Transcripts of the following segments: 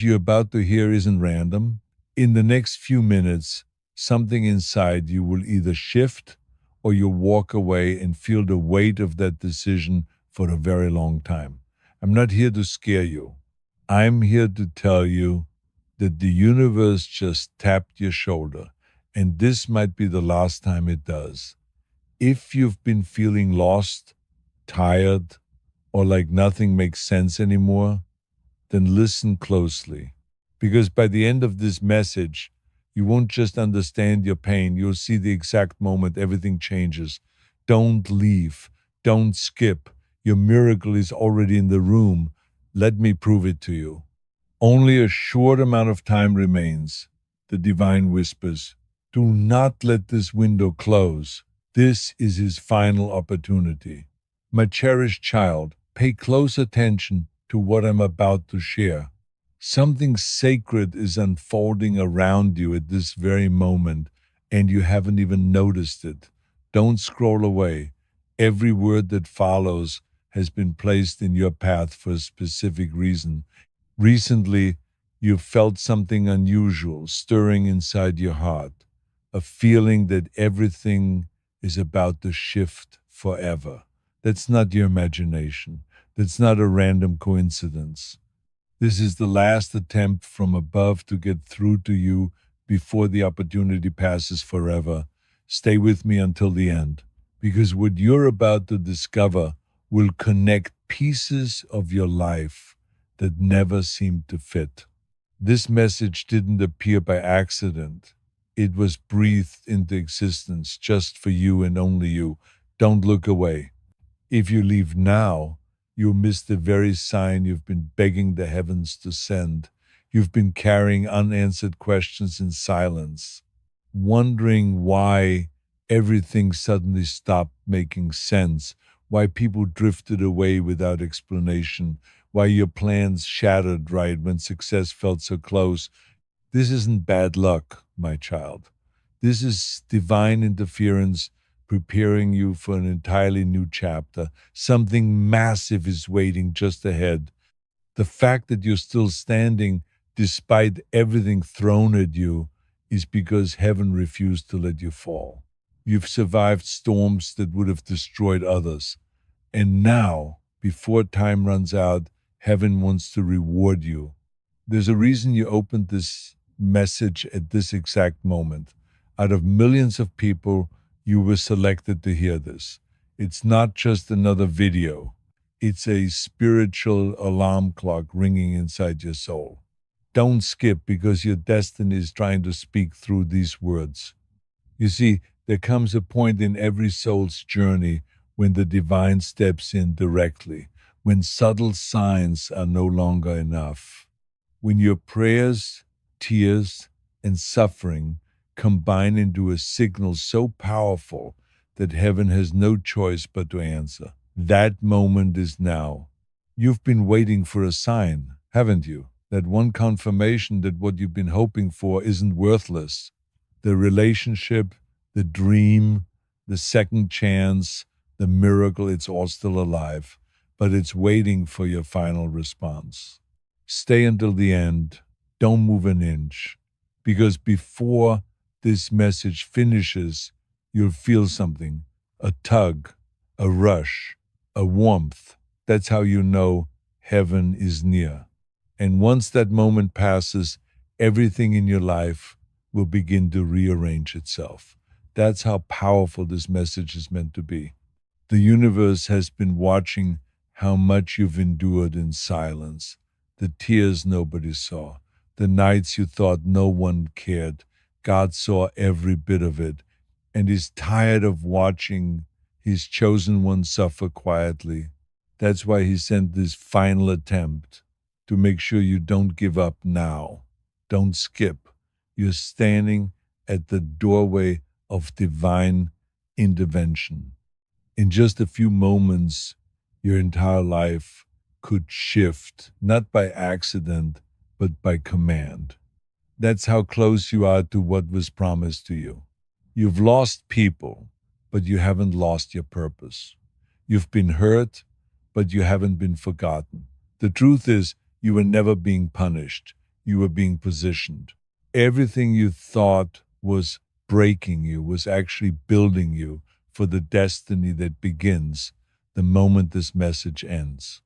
You're about to hear isn't random. In the next few minutes, something inside you will either shift or you'll walk away and feel the weight of that decision for a very long time. I'm not here to scare you. I'm here to tell you that the universe just tapped your shoulder, and this might be the last time it does. If you've been feeling lost, tired, or like nothing makes sense anymore, then listen closely. Because by the end of this message, you won't just understand your pain, you'll see the exact moment everything changes. Don't leave, don't skip. Your miracle is already in the room. Let me prove it to you. Only a short amount of time remains, the divine whispers. Do not let this window close. This is his final opportunity. My cherished child, pay close attention to what I'm about to share. Something sacred is unfolding around you at this very moment, and you haven't even noticed it. Don't scroll away. Every word that follows has been placed in your path for a specific reason. Recently, you've felt something unusual stirring inside your heart, a feeling that everything is about to shift forever. That's not your imagination. That's not a random coincidence. This is the last attempt from above to get through to you before the opportunity passes forever. Stay with me until the end, because what you're about to discover will connect pieces of your life that never seemed to fit. This message didn't appear by accident. It was breathed into existence just for you and only you. Don't look away. If you leave now, you'll miss the very sign you've been begging the heavens to send. You've been carrying unanswered questions in silence, wondering why everything suddenly stopped making sense, why people drifted away without explanation, why your plans shattered right when success felt so close. This isn't bad luck, my child. This is divine interference preparing you for an entirely new chapter. Something massive is waiting just ahead. The fact that you're still standing despite everything thrown at you is because heaven refused to let you fall. You've survived storms that would have destroyed others. And now, before time runs out, heaven wants to reward you. There's a reason you opened this message at this exact moment. Out of millions of people, you were selected to hear this. It's not just another video. It's a spiritual alarm clock ringing inside your soul. Don't skip because your destiny is trying to speak through these words. You see, there comes a point in every soul's journey when the divine steps in directly, when subtle signs are no longer enough, when your prayers, tears, and suffering combine into a signal so powerful that heaven has no choice but to answer. That moment is now. You've been waiting for a sign, haven't you? That one confirmation that what you've been hoping for isn't worthless. The relationship, the dream, the second chance, the miracle, it's all still alive, but it's waiting for your final response. Stay until the end. Don't move an inch, because before this message finishes, you'll feel something, a tug, a rush, a warmth. That's how you know heaven is near. And once that moment passes, everything in your life will begin to rearrange itself. That's how powerful this message is meant to be. The universe has been watching how much you've endured in silence, the tears nobody saw, the nights you thought no one cared. God saw every bit of it and is tired of watching his chosen one suffer quietly. That's why he sent this final attempt to make sure you don't give up now. Don't skip. You're standing at the doorway of divine intervention. In just a few moments, your entire life could shift, not by accident, but by command. That's how close you are to what was promised to you. You've lost people, but you haven't lost your purpose. You've been hurt, but you haven't been forgotten. The truth is, you were never being punished. you were being positioned. Everything you thought was breaking you was actually building you for the destiny that begins the moment this message ends.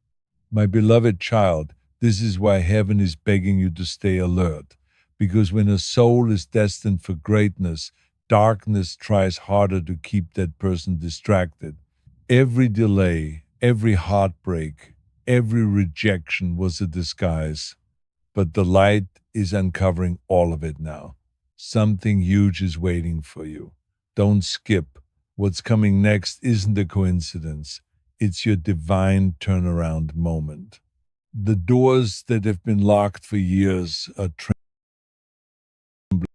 My beloved child, this is why heaven is begging you to stay alert. Because when a soul is destined for greatness, darkness tries harder to keep that person distracted. Every delay, every heartbreak, every rejection was a disguise. But the light is uncovering all of it now. Something huge is waiting for you. Don't skip. What's coming next isn't a coincidence. It's your divine turnaround moment. The doors that have been locked for years are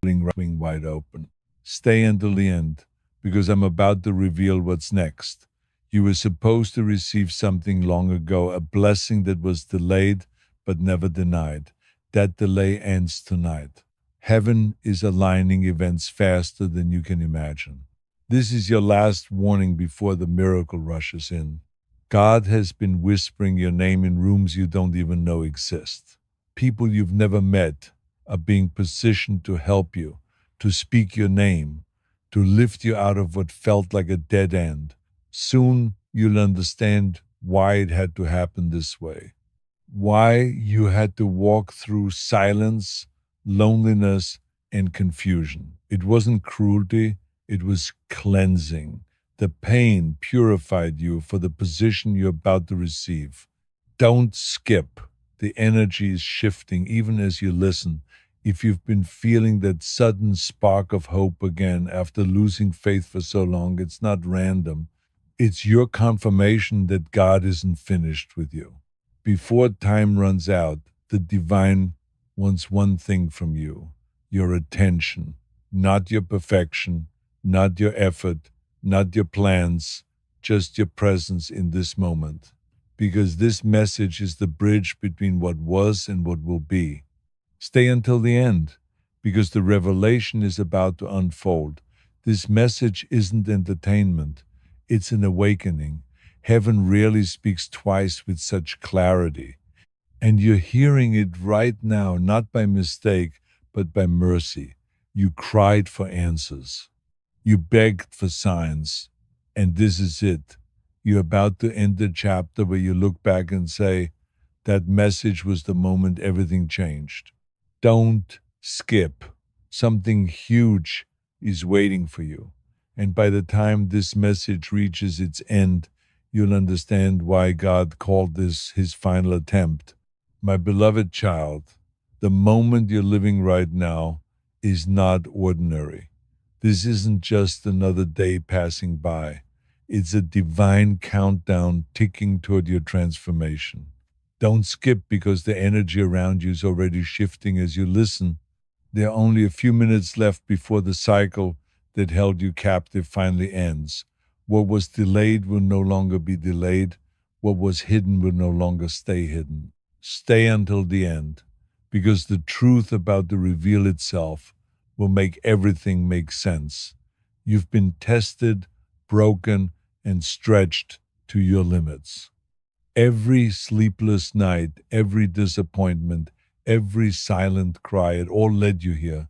trembling wide open. Stay until the end, because I'm about to reveal what's next. You were supposed to receive something long ago, a blessing that was delayed but never denied. That delay ends tonight. Heaven is aligning events faster than you can imagine. This is your last warning before the miracle rushes in. God has been whispering your name in rooms you don't even know exist. People you've never met are being positioned to help you, to speak your name, to lift you out of what felt like a dead end. Soon you'll understand why it had to happen this way, why you had to walk through silence, loneliness, and confusion. It wasn't cruelty, it was cleansing. The pain purified you for the position you're about to receive. Don't skip. The energy is shifting even as you listen. If you've been feeling that sudden spark of hope again after losing faith for so long, it's not random. It's your confirmation that God isn't finished with you. Before time runs out, the divine wants one thing from you: your attention, not your perfection, not your effort, not your plans, just your presence in this moment. Because this message is the bridge between what was and what will be. Stay until the end, because the revelation is about to unfold. This message isn't entertainment, it's an awakening. Heaven rarely speaks twice with such clarity. And you're hearing it right now, not by mistake, but by mercy. You cried for answers. You begged for signs. And this is it. You're about to end the chapter where you look back and say, that message was the moment everything changed. Don't skip. Something huge is waiting for you. And by the time this message reaches its end, you'll understand why God called this his final attempt. My beloved child, the moment you're living right now is not ordinary. This isn't just another day passing by. It's a divine countdown ticking toward your transformation. Don't skip because the energy around you is already shifting as you listen. There are only a few minutes left before the cycle that held you captive finally ends. What was delayed will no longer be delayed. What was hidden will no longer stay hidden. Stay until the end, because the truth about to reveal itself will make everything make sense. You've been tested, broken, and stretched to your limits. Every sleepless night, every disappointment, every silent cry, it all led you here.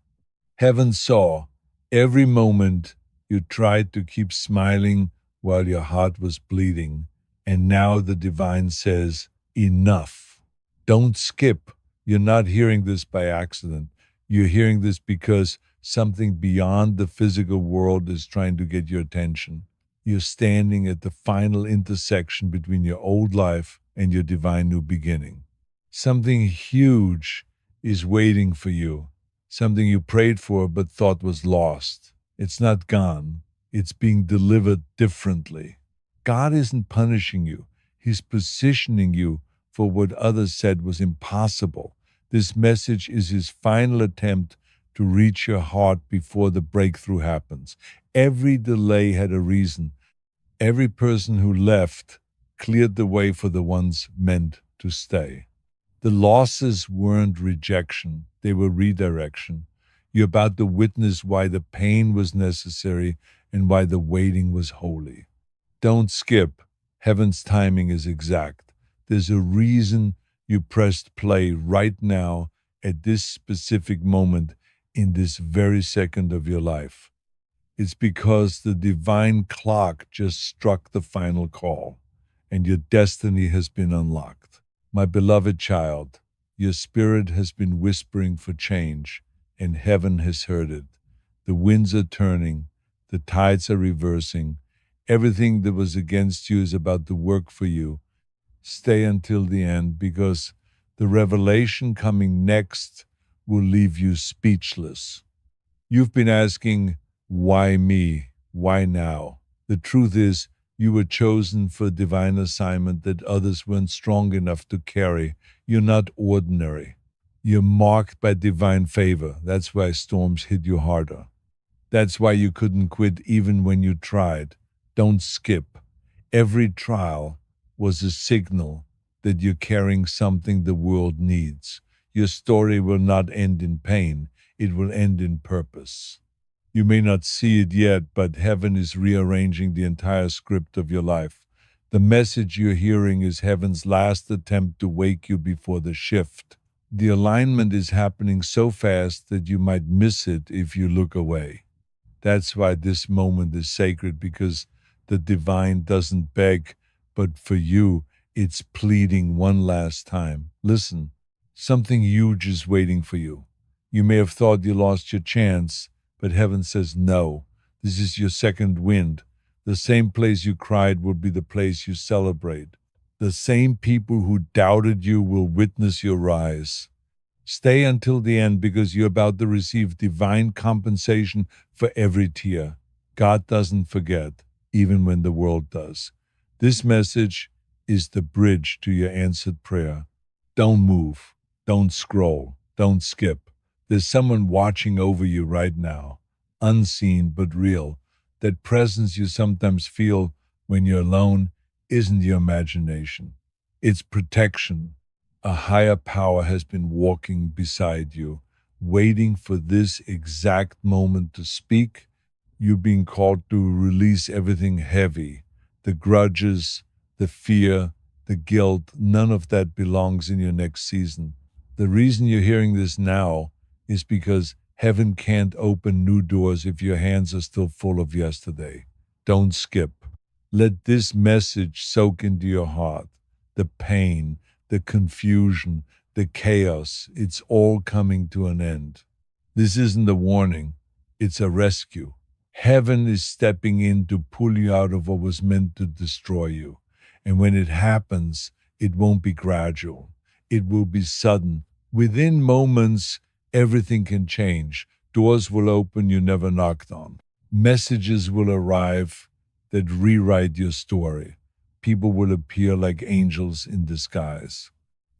Heaven saw every moment you tried to keep smiling while your heart was bleeding. And now the divine says, enough. Don't skip. You're not hearing this by accident. You're hearing this because something beyond the physical world is trying to get your attention. You're standing at the final intersection between your old life and your divine new beginning. Something huge is waiting for you, something you prayed for but thought was lost. It's not gone. It's being delivered differently. God isn't punishing you. He's positioning you for what others said was impossible. This message is his final attempt to reach your heart before the breakthrough happens. Every delay had a reason. Every person who left cleared the way for the ones meant to stay. The losses weren't rejection, they were redirection. You're about to witness why the pain was necessary and why the waiting was holy. Don't skip. Heaven's timing is exact. There's a reason you pressed play right now at this specific moment in this very second of your life. It's because the divine clock just struck the final call and your destiny has been unlocked. My beloved child, your spirit has been whispering for change, and heaven has heard it. The winds are turning, the tides are reversing. Everything that was against you is about to work for you. Stay until the end because the revelation coming next will leave you speechless. You've been asking, why me? Why now? The truth is, you were chosen for a divine assignment that others weren't strong enough to carry. You're not ordinary. You're marked by divine favor. That's why storms hit you harder. That's why you couldn't quit even when you tried. Don't skip. Every trial was a signal that you're carrying something the world needs. Your story will not end in pain, it will end in purpose. You may not see it yet, but heaven is rearranging the entire script of your life. The message you're hearing is heaven's last attempt to wake you before the shift. The alignment is happening so fast that you might miss it if you look away. That's why this moment is sacred, because the divine doesn't beg, but for you, it's pleading one last time. Listen, something huge is waiting for you. You may have thought you lost your chance, but heaven says no. This is your second wind. The same place you cried will be the place you celebrate. The same people who doubted you will witness your rise. Stay until the end because you're about to receive divine compensation for every tear. God doesn't forget, even when the world does. This message is the bridge to your answered prayer. Don't move. Don't scroll. Don't skip. There's someone watching over you right now, unseen but real. That presence you sometimes feel when you're alone isn't your imagination. It's protection. A higher power has been walking beside you, waiting for this exact moment to speak. You're being called to release everything heavy, the grudges, the fear, the guilt. None of that belongs in your next season. The reason you're hearing this now is because heaven can't open new doors if your hands are still full of yesterday. Don't skip. Let this message soak into your heart. The pain, the confusion, the chaos, it's all coming to an end. This isn't a warning, it's a rescue. Heaven is stepping in to pull you out of what was meant to destroy you. And when it happens, it won't be gradual. It will be sudden. Within moments, everything can change. Doors will open you never knocked on. Messages will arrive that rewrite your story. People will appear like angels in disguise.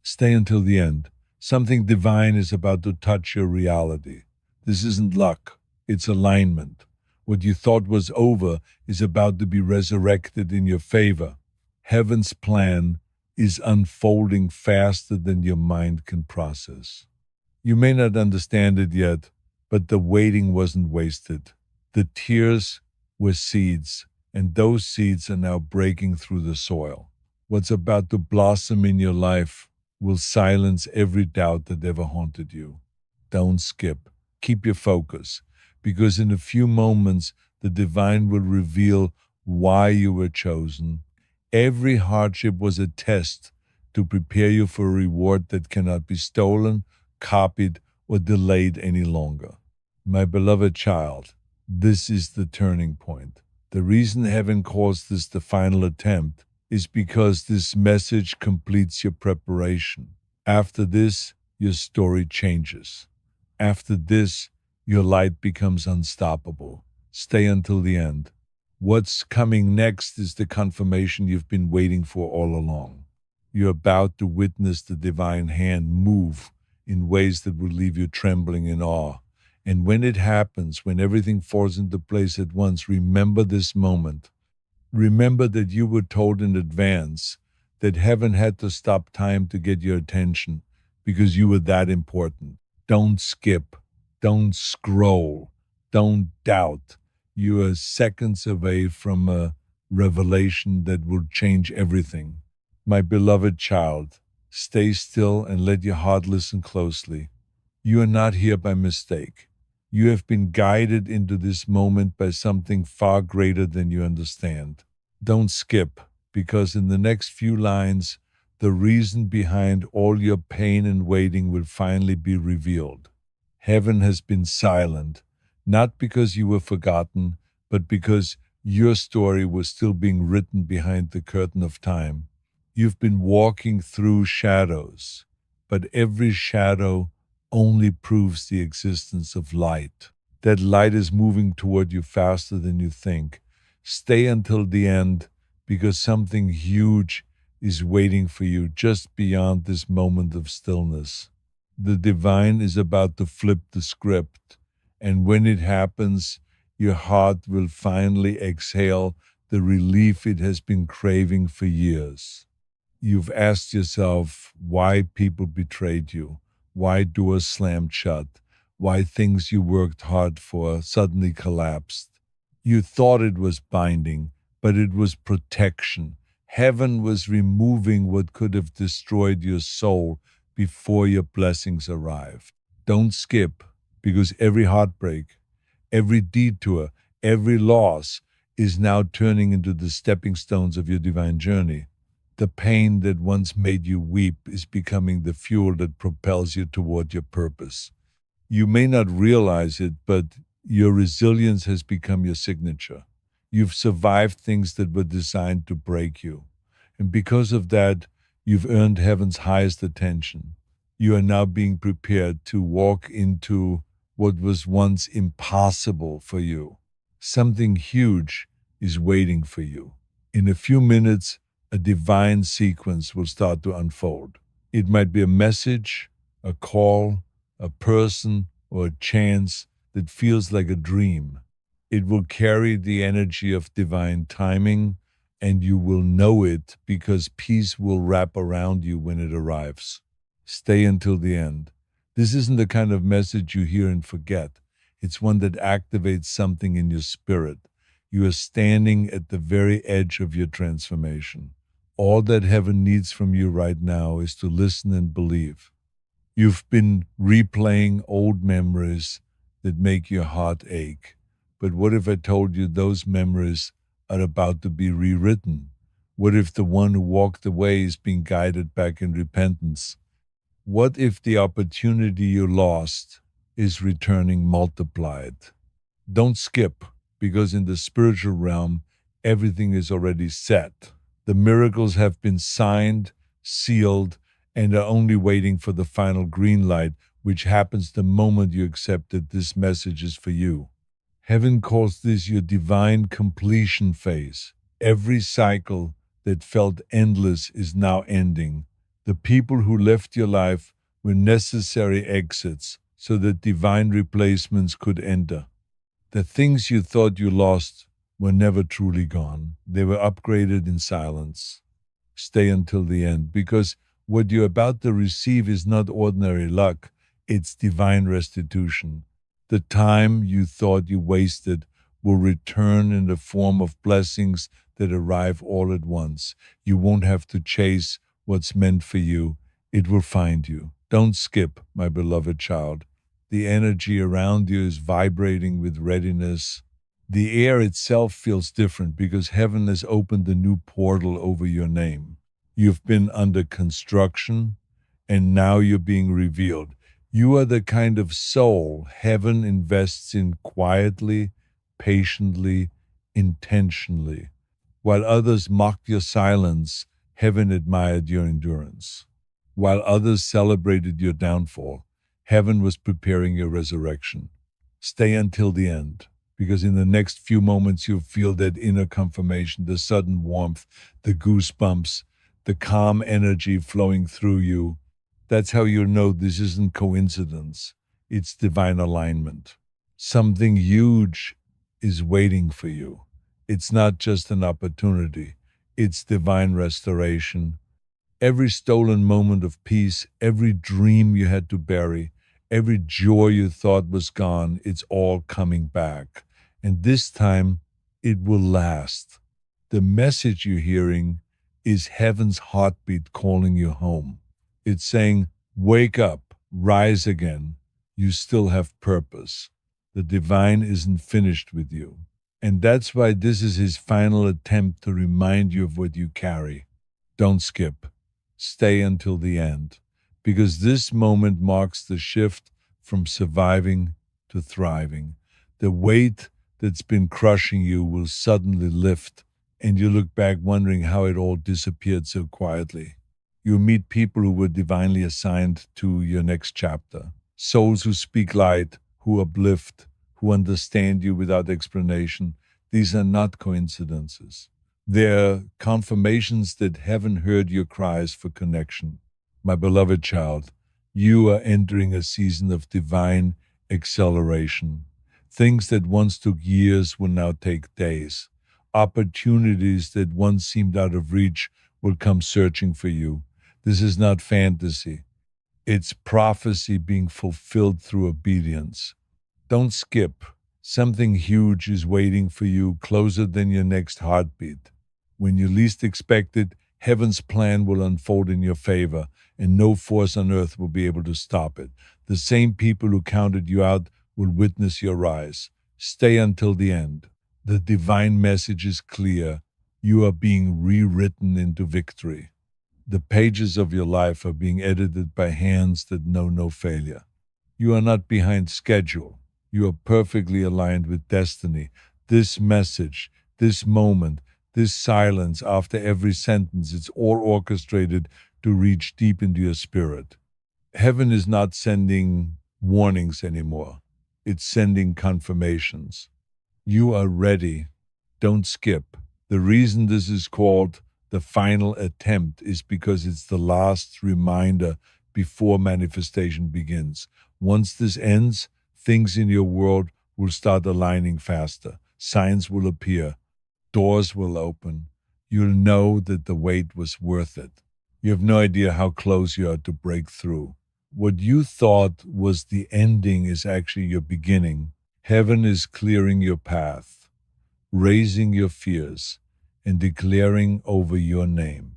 Stay until the end. Something divine is about to touch your reality. This isn't luck, it's alignment. What you thought was over is about to be resurrected in your favor. Heaven's plan is unfolding faster than your mind can process. You may not understand it yet, but the waiting wasn't wasted. The tears were seeds, and those seeds are now breaking through the soil. What's about to blossom in your life will silence every doubt that ever haunted you. Don't skip. Keep your focus, because in a few moments, the divine will reveal why you were chosen. Every hardship was a test to prepare you for a reward that cannot be stolen, copied, or delayed any longer. My beloved child, this is the turning point. The reason heaven calls this the final attempt is because this message completes your preparation. After this, your story changes. After this, your light becomes unstoppable. Stay until the end. What's coming next is the confirmation you've been waiting for all along. You're about to witness the divine hand move in ways that will leave you trembling in awe. And when it happens, when everything falls into place at once, remember this moment. Remember that you were told in advance that heaven had to stop time to get your attention because you were that important. Don't skip. Don't scroll. Don't doubt. You are seconds away from a revelation that will change everything. My beloved child, stay still and let your heart listen closely. You are not here by mistake. You have been guided into this moment by something far greater than you understand. Don't skip, because in the next few lines, the reason behind all your pain and waiting will finally be revealed. Heaven has been silent, not because you were forgotten, but because your story was still being written behind the curtain of time. You've been walking through shadows, but every shadow only proves the existence of light. That light is moving toward you faster than you think. Stay until the end because something huge is waiting for you just beyond this moment of stillness. The divine is about to flip the script, and when it happens, your heart will finally exhale the relief it has been craving for years. You've asked yourself why people betrayed you, why doors slammed shut, why things you worked hard for suddenly collapsed. You thought it was binding, but it was protection. Heaven was removing what could have destroyed your soul before your blessings arrived. Don't skip, because every heartbreak, every detour, every loss is now turning into the stepping stones of your divine journey. The pain that once made you weep is becoming the fuel that propels you toward your purpose. You may not realize it, but your resilience has become your signature. You've survived things that were designed to break you. And because of that, you've earned heaven's highest attention. You are now being prepared to walk into what was once impossible for you. Something huge is waiting for you. In a few minutes, a divine sequence will start to unfold. It might be a message, a call, a person, or a chance that feels like a dream. It will carry the energy of divine timing, and you will know it because peace will wrap around you when it arrives. Stay until the end. This isn't the kind of message you hear and forget. It's one that activates something in your spirit. You are standing at the very edge of your transformation. All that heaven needs from you right now is to listen and believe. You've been replaying old memories that make your heart ache. But what if I told you those memories are about to be rewritten? What if the one who walked away is being guided back in repentance? What if the opportunity you lost is returning multiplied? Don't skip, because in the spiritual realm, everything is already set. The miracles have been signed, sealed, and are only waiting for the final green light, which happens the moment you accept that this message is for you. Heaven calls this your divine completion phase. Every cycle that felt endless is now ending. The people who left your life were necessary exits so that divine replacements could enter. The things you thought you lost were never truly gone. They were upgraded in silence. Stay until the end, because what you're about to receive is not ordinary luck, it's divine restitution. The time you thought you wasted will return in the form of blessings that arrive all at once. You won't have to chase what's meant for you, it will find you. Don't skip, my beloved child. The energy around you is vibrating with readiness. The air itself feels different because heaven has opened a new portal over your name. You've been under construction, and now you're being revealed. You are the kind of soul heaven invests in quietly, patiently, intentionally. While others mocked your silence, heaven admired your endurance. While others celebrated your downfall, heaven was preparing your resurrection. Stay until the end, because in the next few moments you'll feel that inner confirmation, the sudden warmth, the goosebumps, the calm energy flowing through you. That's how you'll know this isn't coincidence. It's divine alignment. Something huge is waiting for you. It's not just an opportunity. It's divine restoration. Every stolen moment of peace, every dream you had to bury, every joy you thought was gone, it's all coming back. And this time, it will last. The message you're hearing is heaven's heartbeat calling you home. It's saying, wake up, rise again. You still have purpose. The divine isn't finished with you. And that's why this is his final attempt to remind you of what you carry. Don't skip. Stay until the end. Because this moment marks the shift from surviving to thriving. The weight that's been crushing you will suddenly lift, and you look back wondering how it all disappeared so quietly. You'll meet people who were divinely assigned to your next chapter. Souls who speak light, who uplift, who understand you without explanation. These are not coincidences. They're confirmations that heaven heard your cries for connection. My beloved child, you are entering a season of divine acceleration. Things that once took years will now take days. Opportunities that once seemed out of reach will come searching for you. This is not fantasy. It's prophecy being fulfilled through obedience. Don't skip. Something huge is waiting for you closer than your next heartbeat. When you least expect it, heaven's plan will unfold in your favor, and no force on earth will be able to stop it. The same people who counted you out will witness your rise. Stay until the end. The divine message is clear. You are being rewritten into victory. The pages of your life are being edited by hands that know no failure. You are not behind schedule. You are perfectly aligned with destiny. This message, this moment, this silence after every sentence, it's all orchestrated to reach deep into your spirit. Heaven is not sending warnings anymore. It's sending confirmations. You are ready. Don't skip. The reason this is called the final attempt is because it's the last reminder before manifestation begins. Once this ends, things in your world will start aligning faster. Signs will appear. Doors will open. You'll know that the wait was worth it. You have no idea how close you are to break through. What you thought was the ending is actually your beginning. Heaven is clearing your path, raising your fears, and declaring over your name.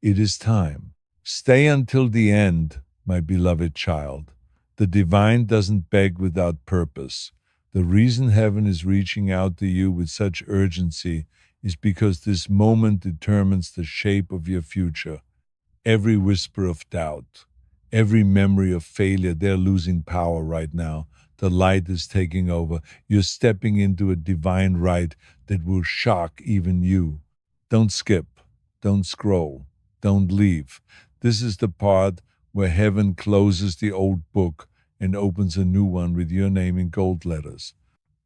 It is time. Stay until the end, my beloved child. The divine doesn't beg without purpose. The reason heaven is reaching out to you with such urgency is because this moment determines the shape of your future. Every whisper of doubt, every memory of failure, they're losing power right now. The light is taking over. You're stepping into a divine right that will shock even you. Don't skip. Don't scroll. Don't leave. This is the part where heaven closes the old book and opens a new one with your name in gold letters.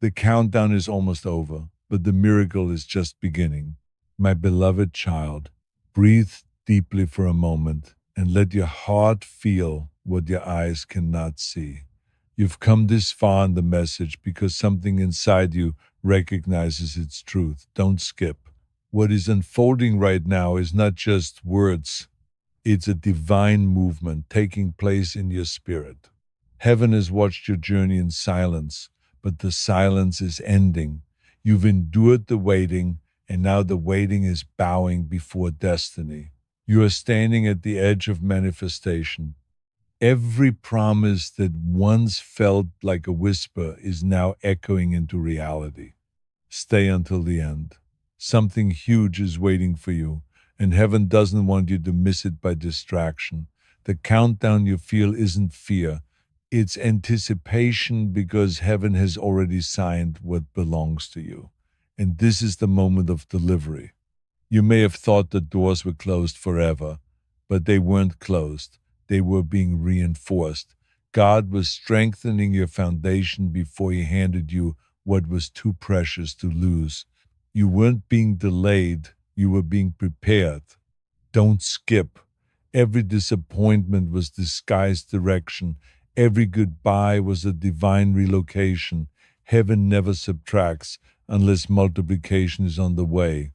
The countdown is almost over, but the miracle is just beginning. My beloved child, breathe deeply for a moment and let your heart feel what your eyes cannot see. You've come this far in the message because something inside you recognizes its truth. Don't skip. What is unfolding right now is not just words. It's a divine movement taking place in your spirit. Heaven has watched your journey in silence, but the silence is ending. You've endured the waiting, and now the waiting is bowing before destiny. You are standing at the edge of manifestation. Every promise that once felt like a whisper is now echoing into reality. Stay until the end. Something huge is waiting for you, and heaven doesn't want you to miss it by distraction. The countdown you feel isn't fear. It's anticipation because heaven has already signed what belongs to you. And this is the moment of delivery. You may have thought the doors were closed forever, but they weren't closed. They were being reinforced. God was strengthening your foundation before he handed you what was too precious to lose. You weren't being delayed, you were being prepared. Don't skip. Every disappointment was disguised direction. Every goodbye was a divine relocation. Heaven never subtracts unless multiplication is on the way.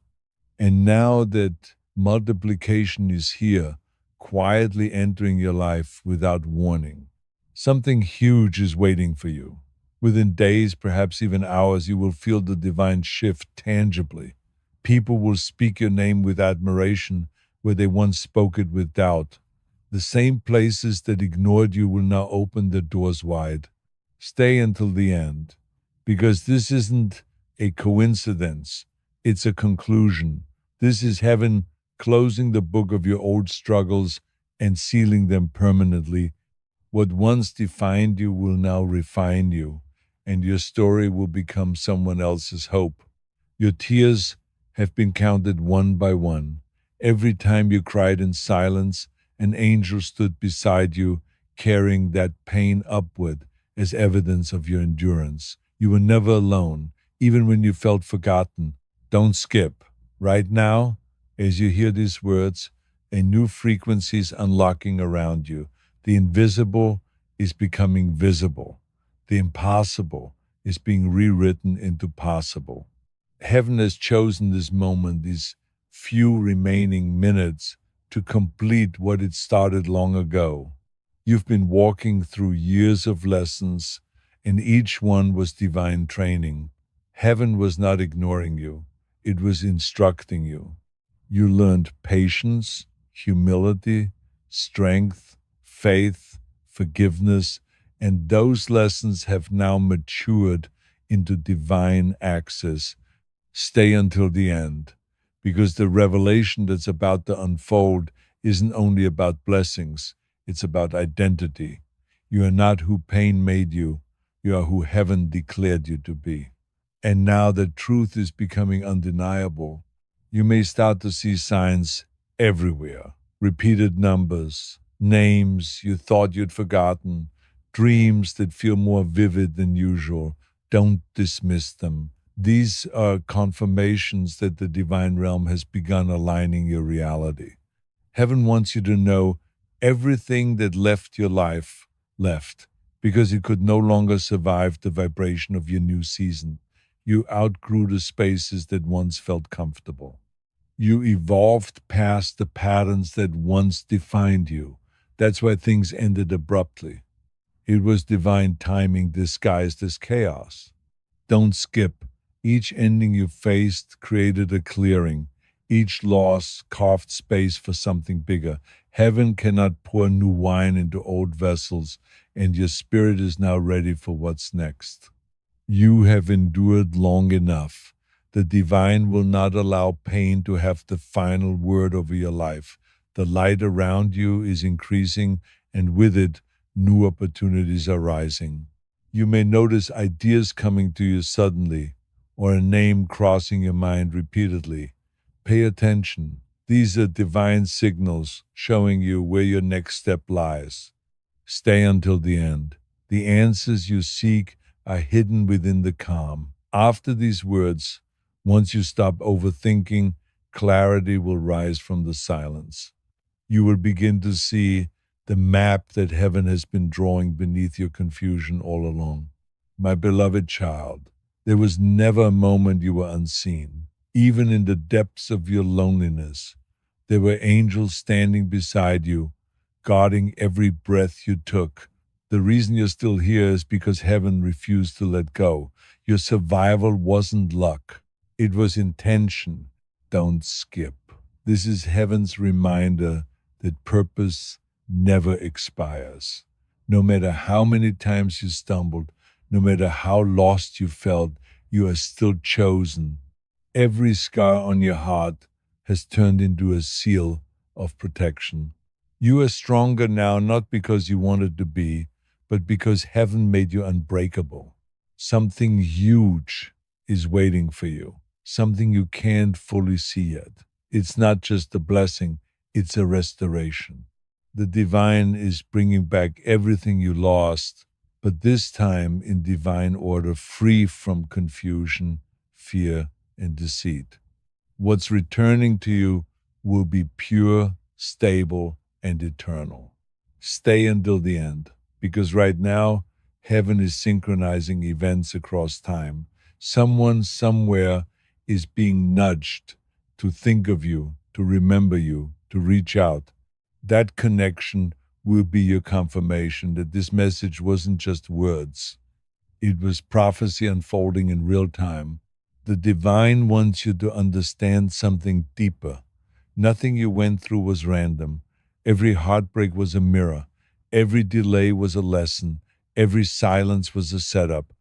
And now that multiplication is here, quietly entering your life without warning, something huge is waiting for you. Within days, perhaps even hours, you will feel the divine shift tangibly. People will speak your name with admiration where they once spoke it with doubt. The same places that ignored you will now open their doors wide. Stay until the end, because this isn't a coincidence, it's a conclusion. This is heaven closing the book of your old struggles and sealing them permanently. What once defined you will now refine you, and your story will become someone else's hope. Your tears have been counted one by one. Every time you cried in silence, an angel stood beside you, carrying that pain upward as evidence of your endurance. You were never alone, even when you felt forgotten. Don't skip. Right now, as you hear these words, a new frequency is unlocking around you. The invisible is becoming visible. The impossible is being rewritten into possible. Heaven has chosen this moment, these few remaining minutes, to complete what it started long ago. You've been walking through years of lessons, and each one was divine training. Heaven was not ignoring you, it was instructing you. You learned patience, humility, strength, faith, forgiveness, and those lessons have now matured into divine access. Stay until the end, because the revelation that's about to unfold isn't only about blessings, it's about identity. You are not who pain made you, you are who heaven declared you to be. And now that truth is becoming undeniable, you may start to see signs everywhere. Repeated numbers, names you thought you'd forgotten, dreams that feel more vivid than usual. Don't dismiss them. These are confirmations that the divine realm has begun aligning your reality. Heaven wants you to know everything that left your life left because it could no longer survive the vibration of your new season. You outgrew the spaces that once felt comfortable. You evolved past the patterns that once defined you. That's why things ended abruptly. It was divine timing disguised as chaos. Don't skip. Each ending you faced created a clearing. Each loss carved space for something bigger. Heaven cannot pour new wine into old vessels, and your spirit is now ready for what's next. You have endured long enough. The divine will not allow pain to have the final word over your life. The light around you is increasing, and with it, new opportunities are rising. You may notice ideas coming to you suddenly, or a name crossing your mind repeatedly. Pay attention. These are divine signals showing you where your next step lies. Stay until the end. The answers you seek are hidden within the calm. After these words, once you stop overthinking, clarity will rise from the silence. You will begin to see the map that heaven has been drawing beneath your confusion all along. My beloved child, there was never a moment you were unseen. Even in the depths of your loneliness, there were angels standing beside you, guarding every breath you took. The reason you're still here is because heaven refused to let go. Your survival wasn't luck, it was intention. Don't skip. This is heaven's reminder that purpose never expires. No matter how many times you stumbled, no matter how lost you felt, you are still chosen. Every scar on your heart has turned into a seal of protection. You are stronger now not because you wanted to be, but because heaven made you unbreakable. Something huge is waiting for you, something you can't fully see yet. It's not just a blessing, it's a restoration. The divine is bringing back everything you lost, but this time in divine order, free from confusion, fear, and deceit. What's returning to you will be pure, stable, and eternal. Stay until the end, because right now, heaven is synchronizing events across time. Someone somewhere is being nudged to think of you, to remember you, to reach out. That connection will be your confirmation that this message wasn't just words. It was prophecy unfolding in real time. The divine wants you to understand something deeper. Nothing you went through was random. Every heartbreak was a mirror. Every delay was a lesson. Every silence was a setup.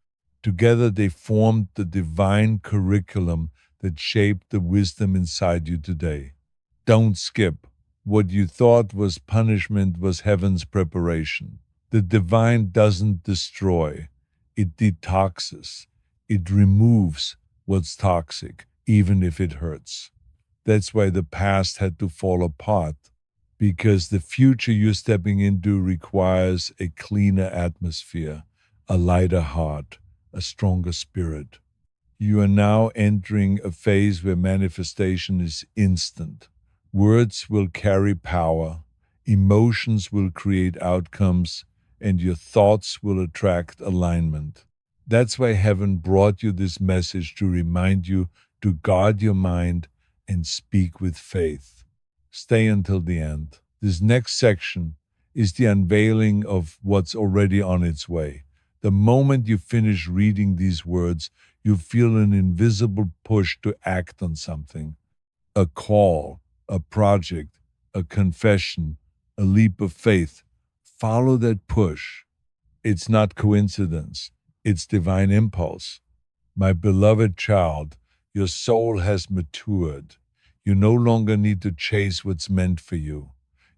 Together they formed the divine curriculum that shaped the wisdom inside you today. Don't skip. What you thought was punishment was heaven's preparation. The divine doesn't destroy, it detoxes. It removes what's toxic, even if it hurts. That's why the past had to fall apart, because the future you're stepping into requires a cleaner atmosphere, a lighter heart, a stronger spirit. You are now entering a phase where manifestation is instant. Words will carry power, emotions will create outcomes, and your thoughts will attract alignment. That's why heaven brought you this message to remind you to guard your mind and speak with faith. Stay until the end. This next section is the unveiling of what's already on its way. The moment you finish reading these words, you feel an invisible push to act on something. A call, a project, a confession, a leap of faith. Follow that push. It's not coincidence, it's divine impulse. My beloved child, your soul has matured. You no longer need to chase what's meant for you.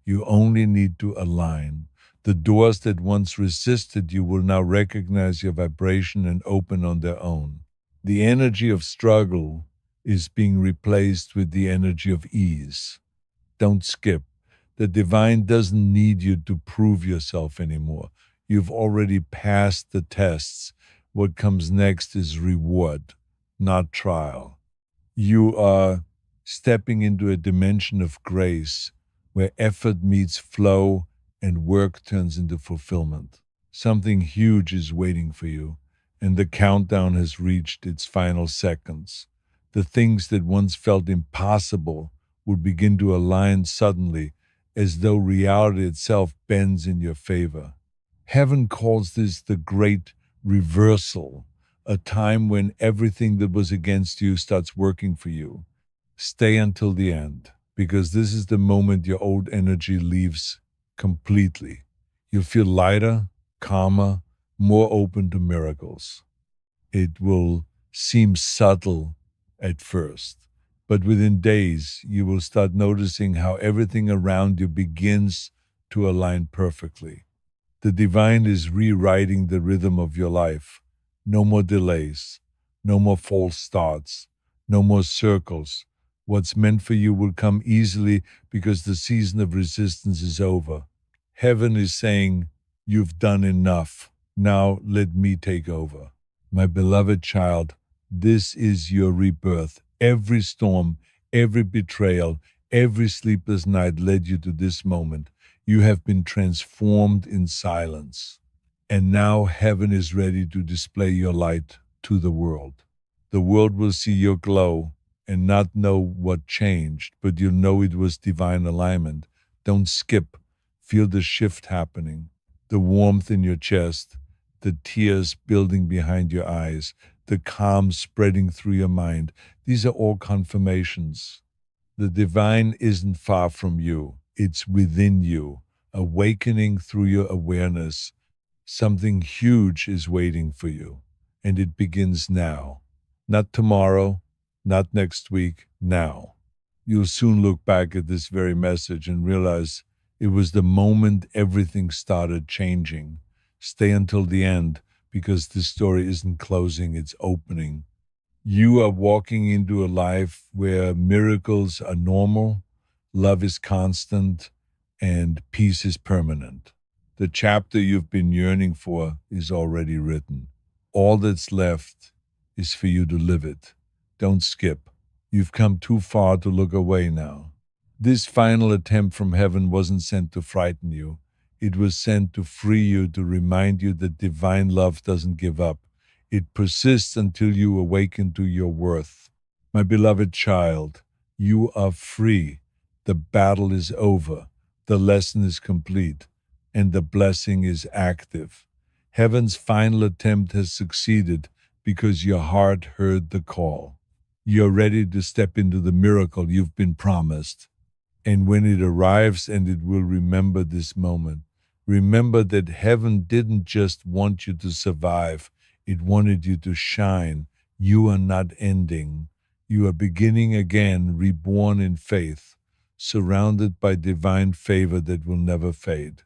You only need to align. The doors that once resisted you will now recognize your vibration and open on their own. The energy of struggle is being replaced with the energy of ease. Don't skip. The divine doesn't need you to prove yourself anymore. You've already passed the tests. What comes next is reward, not trial. You are stepping into a dimension of grace where effort meets flow and work turns into fulfillment. Something huge is waiting for you, and the countdown has reached its final seconds. The things that once felt impossible will begin to align suddenly, as though reality itself bends in your favor. Heaven calls this the great reversal, a time when everything that was against you starts working for you. Stay until the end, because this is the moment your old energy leaves completely. You'll feel lighter, calmer, more open to miracles. It will seem subtle at first, but within days you will start noticing how everything around you begins to align perfectly. The divine is rewriting the rhythm of your life. No more delays, no more false starts, no more circles. What's meant for you will come easily because the season of resistance is over. Heaven is saying, "You've done enough. Now let me take over." My beloved child, this is your rebirth. Every storm, every betrayal, every sleepless night led you to this moment. You have been transformed in silence. And now heaven is ready to display your light to the world. The world will see your glow and not know what changed, but you'll know it was divine alignment. Don't skip. Feel the shift happening, the warmth in your chest, the tears building behind your eyes, the calm spreading through your mind. These are all confirmations. The divine isn't far from you. It's within you, awakening through your awareness. Something huge is waiting for you, and it begins now. Not tomorrow, not next week, now. You'll soon look back at this very message and realize it was the moment everything started changing. Stay until the end, because this story isn't closing, it's opening. You are walking into a life where miracles are normal, love is constant, and peace is permanent. The chapter you've been yearning for is already written. All that's left is for you to live it. Don't skip. You've come too far to look away now. This final attempt from heaven wasn't sent to frighten you. It was sent to free you, to remind you that divine love doesn't give up. It persists until you awaken to your worth. My beloved child, you are free. The battle is over. The lesson is complete, and the blessing is active. Heaven's final attempt has succeeded because your heart heard the call. You're ready to step into the miracle you've been promised. And when it arrives, and it will remember this moment, Remember that heaven didn't just want you to survive, it wanted you to shine. You are not ending. You are beginning again, reborn in faith, surrounded by divine favor that will never fade.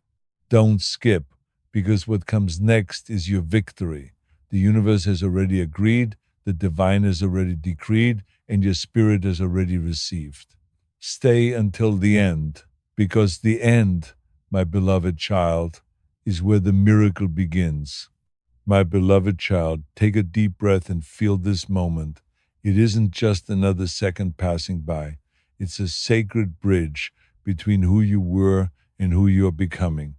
Don't skip, because what comes next is your victory. The universe has already agreed, the divine has already decreed, and your spirit has already received. Stay until the end, because the end, my beloved child, is where the miracle begins. My beloved child, take a deep breath and feel this moment. It isn't just another second passing by. It's a sacred bridge between who you were and who you are becoming.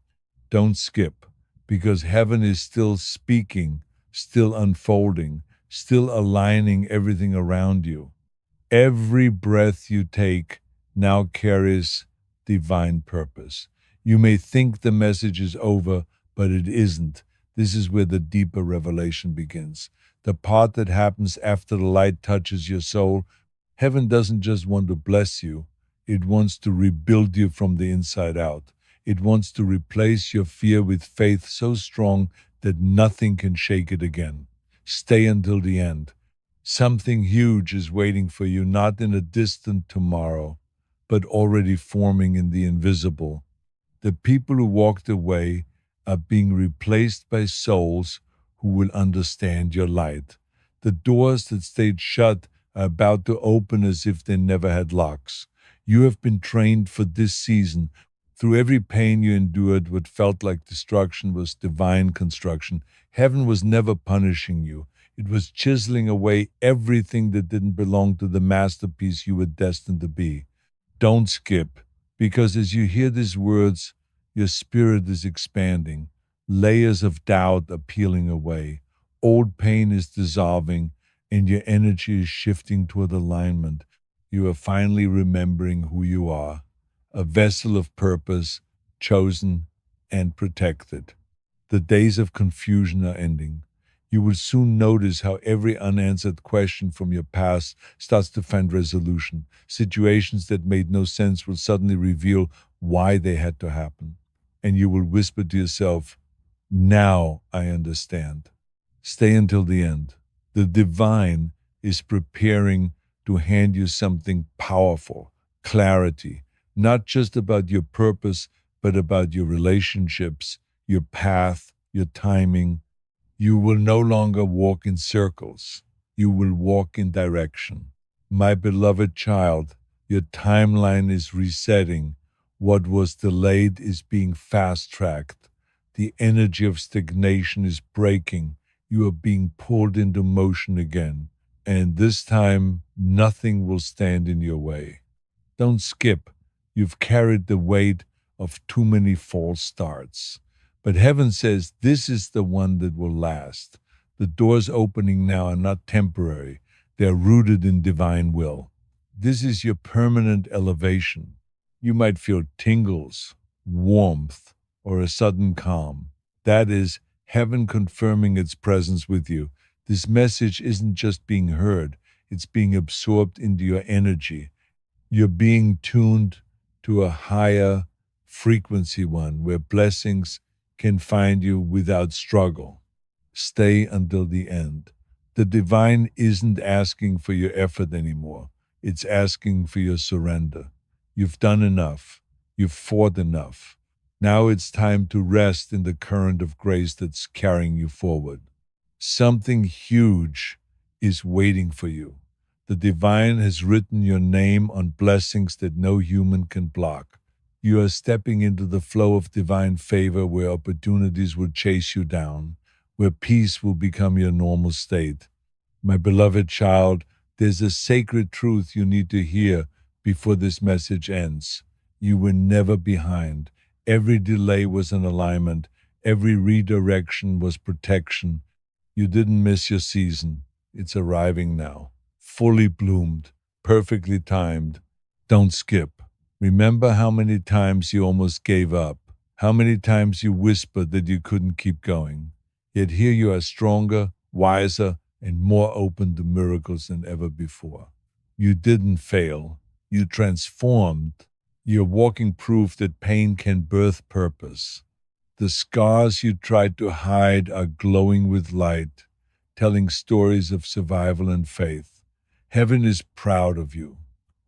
Don't skip, because heaven is still speaking, still unfolding, still aligning everything around you. Every breath you take now carries divine purpose. You may think the message is over, but it isn't. This is where the deeper revelation begins. The part that happens after the light touches your soul. Heaven doesn't just want to bless you, it wants to rebuild you from the inside out. It wants to replace your fear with faith so strong that nothing can shake it again. Stay until the end. Something huge is waiting for you, not in a distant tomorrow, but already forming in the invisible. The people who walked away are being replaced by souls who will understand your light. The doors that stayed shut are about to open as if they never had locks. You have been trained for this season. Through every pain you endured, what felt like destruction was divine construction. Heaven was never punishing you. It was chiseling away everything that didn't belong to the masterpiece you were destined to be. Don't skip, because as you hear these words, your spirit is expanding. Layers of doubt are peeling away. Old pain is dissolving, and your energy is shifting toward alignment. You are finally remembering who you are, a vessel of purpose, chosen and protected. The days of confusion are ending. You will soon notice how every unanswered question from your past starts to find resolution. Situations that made no sense will suddenly reveal why they had to happen. And you will whisper to yourself, "Now I understand." Stay until the end. The divine is preparing to hand you something powerful, clarity, not just about your purpose, but about your relationships, your path, your timing. You will no longer walk in circles. You will walk in direction. My beloved child, your timeline is resetting. What was delayed is being fast tracked. The energy of stagnation is breaking. You are being pulled into motion again. And this time, nothing will stand in your way. Don't skip. You've carried the weight of too many false starts. But heaven says this is the one that will last. The doors opening now are not temporary, they're rooted in divine will. This is your permanent elevation. You might feel tingles, warmth, or a sudden calm. That is heaven confirming its presence with you. This message isn't just being heard, it's being absorbed into your energy. You're being tuned to a higher frequency one where blessings can find you without struggle. Stay until the end. The divine isn't asking for your effort anymore. It's asking for your surrender. You've done enough. You've fought enough. Now it's time to rest in the current of grace that's carrying you forward. Something huge is waiting for you. The divine has written your name on blessings that no human can block. You are stepping into the flow of divine favor where opportunities will chase you down, where peace will become your normal state. My beloved child, there's a sacred truth you need to hear before this message ends. You were never behind. Every delay was an alignment. Every redirection was protection. You didn't miss your season. It's arriving now. Fully bloomed, perfectly timed. Don't skip. Remember how many times you almost gave up, how many times you whispered that you couldn't keep going. Yet here you are stronger, wiser, and more open to miracles than ever before. You didn't fail. You transformed. You're walking proof that pain can birth purpose. The scars you tried to hide are glowing with light, telling stories of survival and faith. Heaven is proud of you.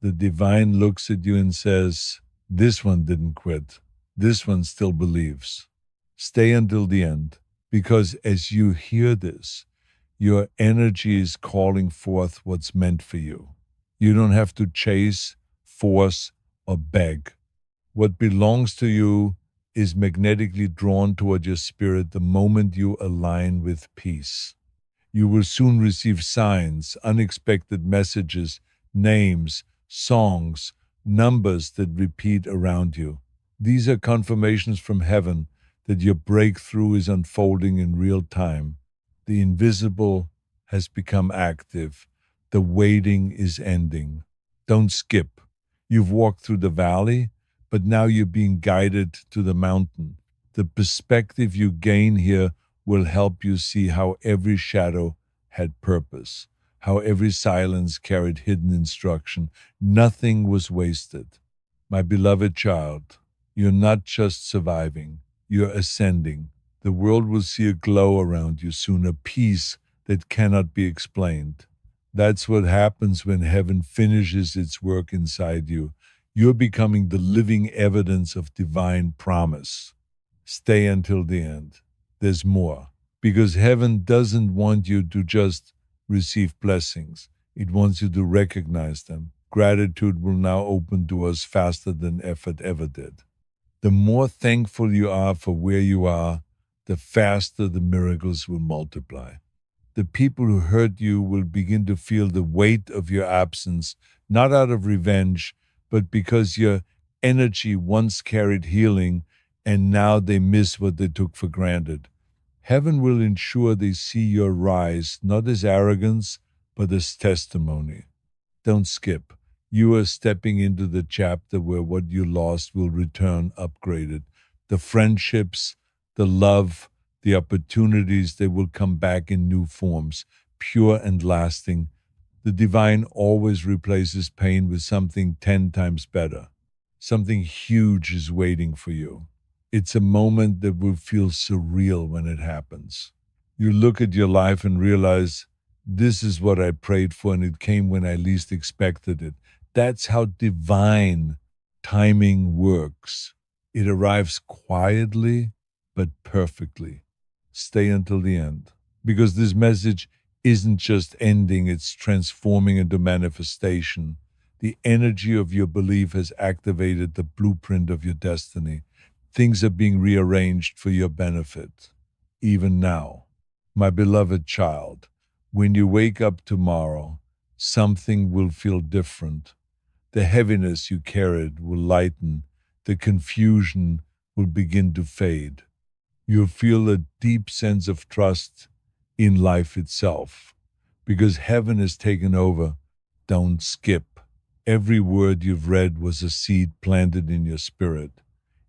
The divine looks at you and says, "This one didn't quit. This one still believes." Stay until the end, because as you hear this, your energy is calling forth what's meant for you. You don't have to chase, force, or beg. What belongs to you is magnetically drawn toward your spirit the moment you align with peace. You will soon receive signs, unexpected messages, names, songs, numbers that repeat around you. These are confirmations from heaven that your breakthrough is unfolding in real time. The invisible has become active. The waiting is ending. Don't skip. You've walked through the valley, but now you're being guided to the mountain. The perspective you gain here will help you see how every shadow had purpose, how every silence carried hidden instruction. Nothing was wasted. My beloved child, you're not just surviving, you're ascending. The world will see a glow around you soon, a peace that cannot be explained. That's what happens when heaven finishes its work inside you. You're becoming the living evidence of divine promise. Stay until the end. There's more. Because heaven doesn't want you to just receive blessings. It wants you to recognize them. Gratitude will now open doors faster than effort ever did. The more thankful you are for where you are, the faster the miracles will multiply. The people who hurt you will begin to feel the weight of your absence, not out of revenge, but because your energy once carried healing and now they miss what they took for granted. Heaven will ensure they see your rise not as arrogance, but as testimony. Don't skip. You are stepping into the chapter where what you lost will return upgraded. The friendships, the love, the opportunities, they will come back in new forms, pure and lasting. The divine always replaces pain with something 10 times better. Something huge is waiting for you. It's a moment that will feel surreal when it happens. You look at your life and realize, this is what I prayed for, and it came when I least expected it. That's how divine timing works. It arrives quietly, but perfectly. Stay until the end, because this message isn't just ending, it's transforming into manifestation. The energy of your belief has activated the blueprint of your destiny. Things are being rearranged for your benefit, even now. My beloved child, when you wake up tomorrow, something will feel different. The heaviness you carried will lighten. The confusion will begin to fade. You'll feel a deep sense of trust in life itself, because heaven has taken over. Don't skip. Every word you've read was a seed planted in your spirit.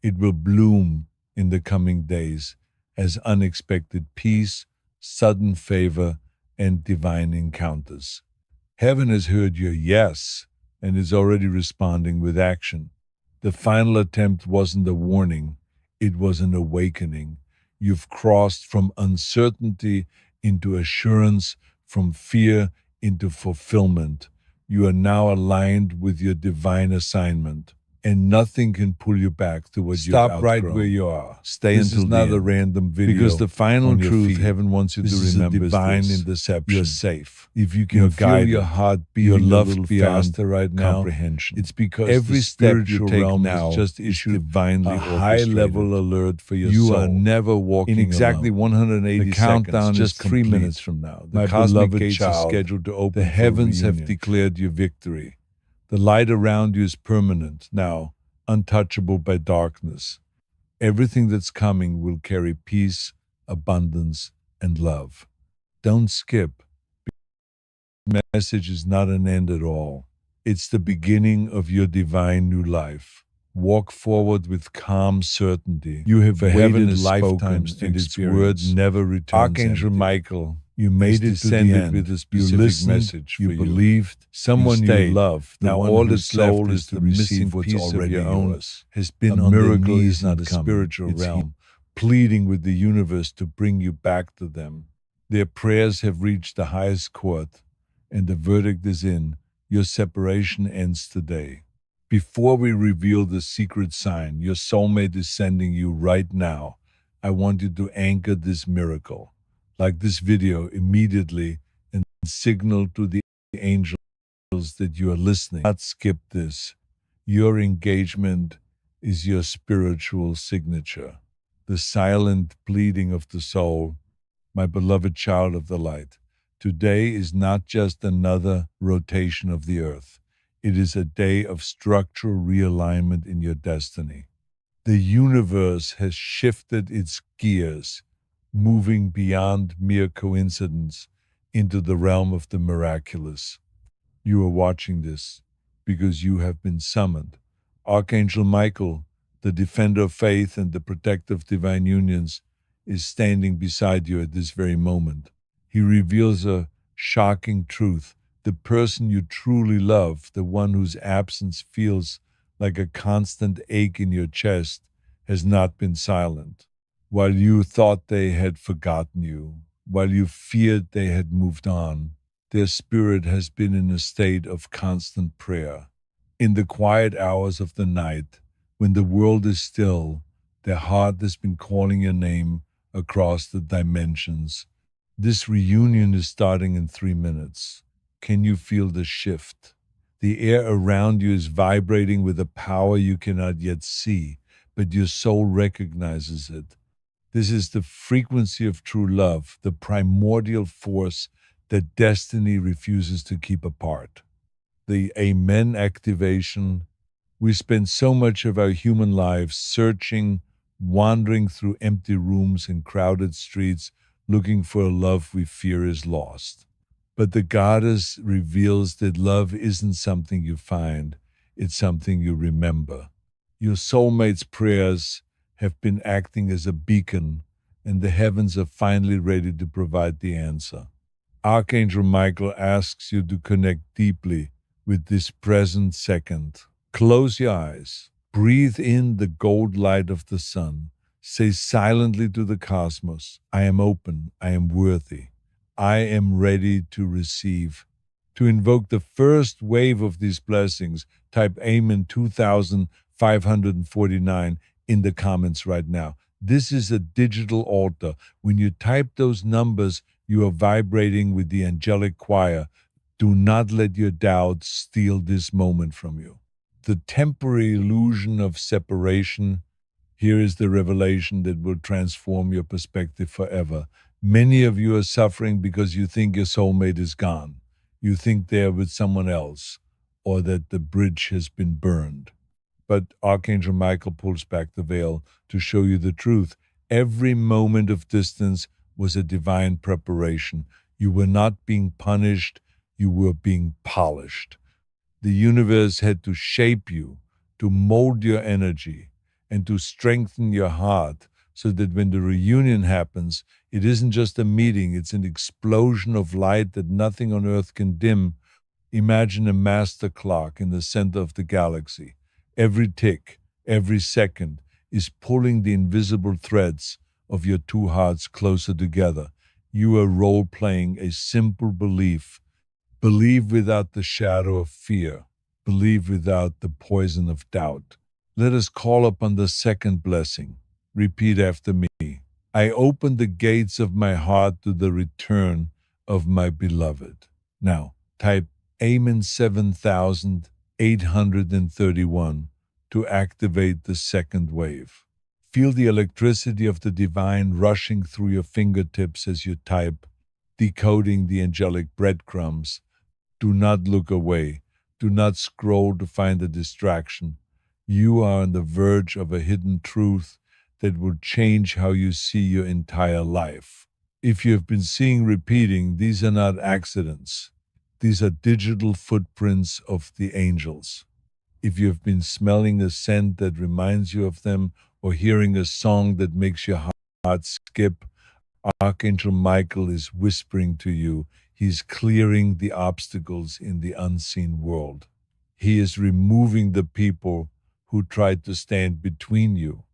It will bloom in the coming days as unexpected peace, sudden favor, and divine encounters. Heaven has heard your yes and is already responding with action. The final attempt wasn't a warning, it was an awakening. You've crossed from uncertainty into assurance, from fear into fulfillment. You are now aligned with your divine assignment, and nothing can pull you back to what you've outgrown. Stop right where you are. Stay until the end. This is not a random video. Because the final truth heaven wants you to remember is divine interception. You're safe. If you can feel your heart beating a little faster right now, comprehension. It's because every step you take now is just issued divinely a high-level alert for your soul. You are never walking in exactly alone. 180 seconds. The countdown just 3 minutes from now. The cosmic gates are scheduled to open. The heavens have declared your victory. The light around you is permanent, now untouchable by darkness. Everything that's coming will carry peace, abundance, and love. Don't skip. The message is not an end at all. It's the beginning of your divine new life. Walk forward with calm certainty. You have waited lifetimes, and its word never returns. Archangel Michael, you made it to the end with a specific message for you. You believed, someone you loved. Now all that's left is the missing piece of your own has been on their knees in the spiritual realm, pleading with the universe to bring you back to them. Their prayers have reached the highest court, and the verdict is in. Your separation ends today. Before we reveal the secret sign your soulmate is sending you right now, I want you to anchor this miracle, like this video, immediately and signal to the angels that you are listening. Do not skip this. Your engagement is your spiritual signature, the silent pleading of the soul. My beloved child of the light, today is not just another rotation of the earth. It is a day of structural realignment in your destiny. The universe has shifted its gears, moving beyond mere coincidence into the realm of the miraculous. You are watching this because you have been summoned. Archangel Michael, the defender of faith and the protector of divine unions, is standing beside you at this very moment. He reveals a shocking truth. The person you truly love, the one whose absence feels like a constant ache in your chest, has not been silent. While you thought they had forgotten you, while you feared they had moved on, their spirit has been in a state of constant prayer. In the quiet hours of the night, when the world is still, their heart has been calling your name across the dimensions. This reunion is starting in 3 minutes. Can you feel the shift? The air around you is vibrating with a power you cannot yet see, but your soul recognizes it. This is the frequency of true love, the primordial force that destiny refuses to keep apart. The Amen activation. We spend so much of our human lives searching, wandering through empty rooms and crowded streets, looking for a love we fear is lost. But the goddess reveals that love isn't something you find, it's something you remember. Your soulmate's prayers have been acting as a beacon, and the heavens are finally ready to provide the answer. Archangel Michael asks you to connect deeply with this present second. Close your eyes. Breathe in the gold light of the sun. Say silently to the cosmos, I am open, I am worthy. I am ready to receive. To invoke the first wave of these blessings, type Amen 2549 in the comments right now. This is a digital altar. When you type those numbers, you are vibrating with the angelic choir. Do not let your doubts steal this moment from you. The temporary illusion of separation. Here is the revelation that will transform your perspective forever. Many of you are suffering because you think your soulmate is gone. You think they are with someone else, or that the bridge has been burned. But Archangel Michael pulls back the veil to show you the truth. Every moment of distance was a divine preparation. You were not being punished, you were being polished. The universe had to shape you, to mold your energy, and to strengthen your heart so that when the reunion happens, it isn't just a meeting, it's an explosion of light that nothing on earth can dim. Imagine a master clock in the center of the galaxy. Every tick, every second is pulling the invisible threads of your two hearts closer together. You are role-playing a simple belief. Believe without the shadow of fear. Believe without the poison of doubt. Let us call upon the second blessing. Repeat after me. I open the gates of my heart to the return of my beloved. Now, type Amen 7831 to activate the second wave. Feel the electricity of the divine rushing through your fingertips as you type, decoding the angelic breadcrumbs. Do not look away. Do not scroll to find a distraction. You are on the verge of a hidden truth that will change how you see your entire life. If you have been seeing repeating, these are not accidents. These are digital footprints of the angels. If you have been smelling a scent that reminds you of them or hearing a song that makes your heart skip, Archangel Michael is whispering to you. He's clearing the obstacles in the unseen world. He is removing the people who tried to stand between you.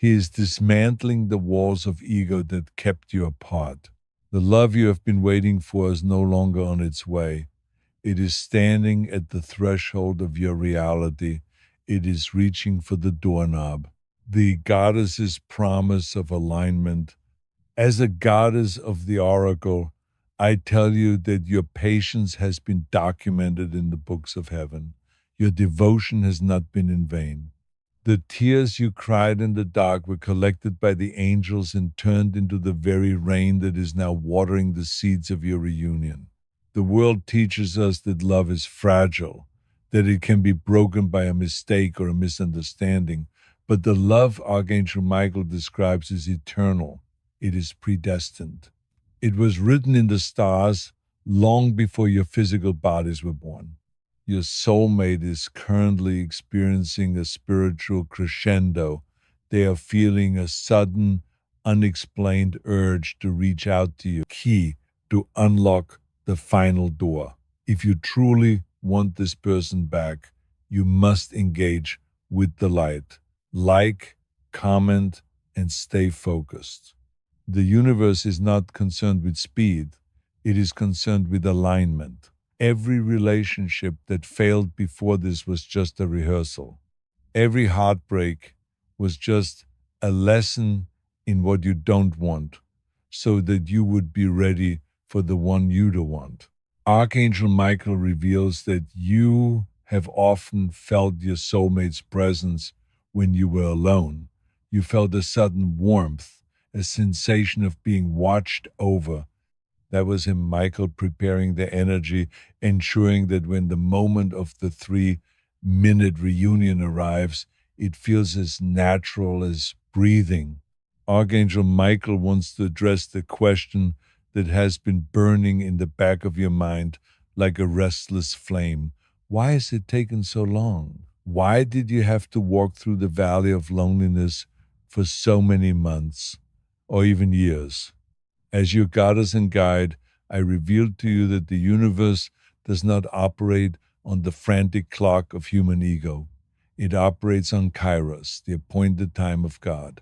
He is dismantling the walls of ego that kept you apart. The love you have been waiting for is no longer on its way. It is standing at the threshold of your reality. It is reaching for the doorknob. The goddess's promise of alignment. As a goddess of the oracle, I tell you that your patience has been documented in the books of heaven. Your devotion has not been in vain. The tears you cried in the dark were collected by the angels and turned into the very rain that is now watering the seeds of your reunion. The world teaches us that love is fragile, that it can be broken by a mistake or a misunderstanding, but the love Archangel Michael describes is eternal. It is predestined. It was written in the stars long before your physical bodies were born. Your soulmate is currently experiencing a spiritual crescendo. They are feeling a sudden, unexplained urge to reach out to you, key to unlock the final door. If you truly want this person back, you must engage with the light. Like, comment, and stay focused. The universe is not concerned with speed, it is concerned with alignment. Every relationship that failed before this was just a rehearsal. Every heartbreak was just a lesson in what you don't want, so that you would be ready for the one you do want. Archangel Michael reveals that you have often felt your soulmate's presence when you were alone. You felt a sudden warmth, a sensation of being watched over. That was him, Michael, preparing the energy, ensuring that when the moment of the 3-minute reunion arrives, it feels as natural as breathing. Archangel Michael wants to address the question that has been burning in the back of your mind like a restless flame. Why has it taken so long? Why did you have to walk through the valley of loneliness for so many months or even years? As your goddess and guide, I revealed to you that the universe does not operate on the frantic clock of human ego. It operates on Kairos, the appointed time of God.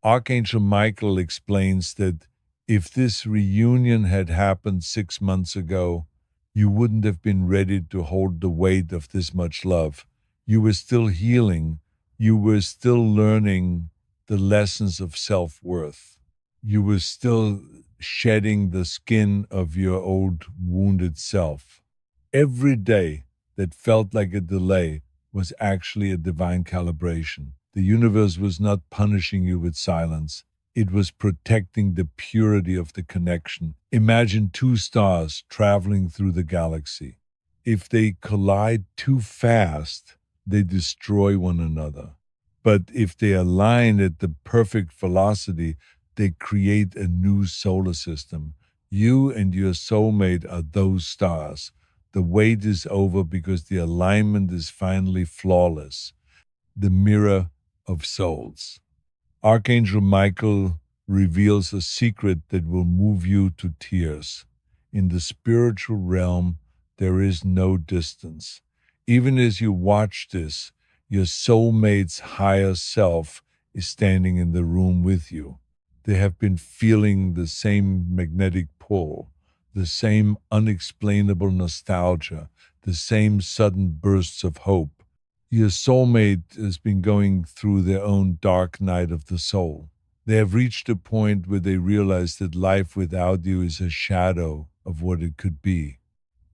Archangel Michael explains that if this reunion had happened 6 months ago, you wouldn't have been ready to hold the weight of this much love. You were still healing. You were still learning the lessons of self-worth. You were still shedding the skin of your old wounded self. Every day that felt like a delay was actually a divine calibration. The universe was not punishing you with silence. It was protecting the purity of the connection. Imagine 2 stars traveling through the galaxy. If they collide too fast, they destroy one another. But if they align at the perfect velocity, they create a new solar system. You and your soulmate are those stars. The wait is over because the alignment is finally flawless. The mirror of souls. Archangel Michael reveals a secret that will move you to tears. In the spiritual realm, there is no distance. Even as you watch this, your soulmate's higher self is standing in the room with you. They have been feeling the same magnetic pull, the same unexplainable nostalgia, the same sudden bursts of hope. Your soulmate has been going through their own dark night of the soul. They have reached a point where they realize that life without you is a shadow of what it could be.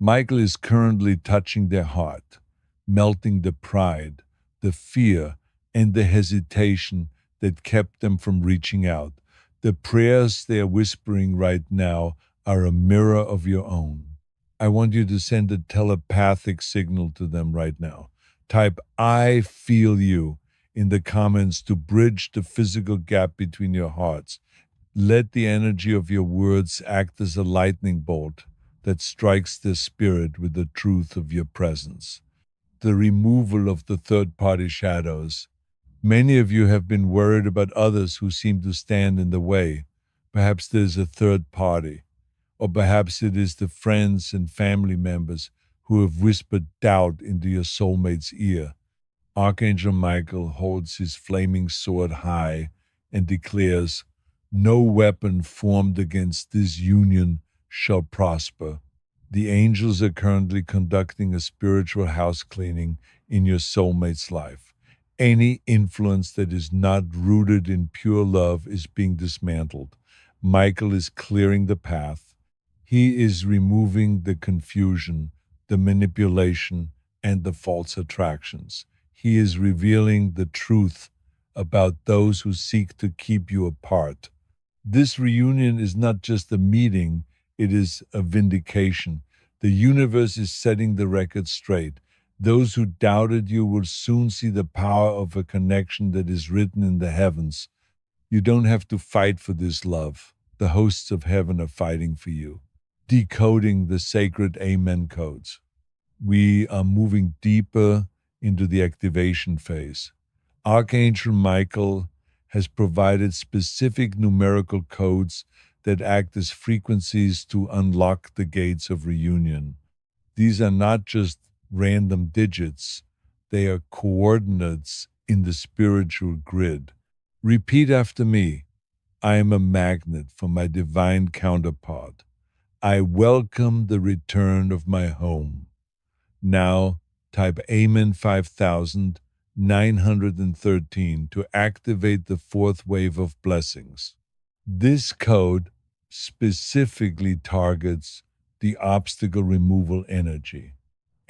Michael is currently touching their heart, melting the pride, the fear, and the hesitation that kept them from reaching out. The prayers they are whispering right now are a mirror of your own. I want you to send a telepathic signal to them right now. Type "I feel you" in the comments to bridge the physical gap between your hearts. Let the energy of your words act as a lightning bolt that strikes their spirit with the truth of your presence. The removal of the third-party shadows. Many of you have been worried about others who seem to stand in the way. Perhaps there's a third party, or perhaps it is the friends and family members who have whispered doubt into your soulmate's ear. Archangel Michael holds his flaming sword high and declares, "No weapon formed against this union shall prosper." The angels are currently conducting a spiritual house cleaning in your soulmate's life. Any influence that is not rooted in pure love is being dismantled. Michael is clearing the path. He is removing the confusion, the manipulation, and the false attractions. He is revealing the truth about those who seek to keep you apart. This reunion is not just a meeting, it is a vindication. The universe is setting the record straight. Those who doubted you will soon see the power of a connection that is written in the heavens. You don't have to fight for this love. The hosts of heaven are fighting for you. Decoding the sacred Amen codes. We are moving deeper into the activation phase. Archangel Michael has provided specific numerical codes that act as frequencies to unlock the gates of reunion. These are not just random digits, they are coordinates in the spiritual grid. Repeat after me. I am a magnet for my divine counterpart. I welcome the return of my home. Now type Amen 5913 to activate the fourth wave of blessings. This code specifically targets the obstacle removal energy.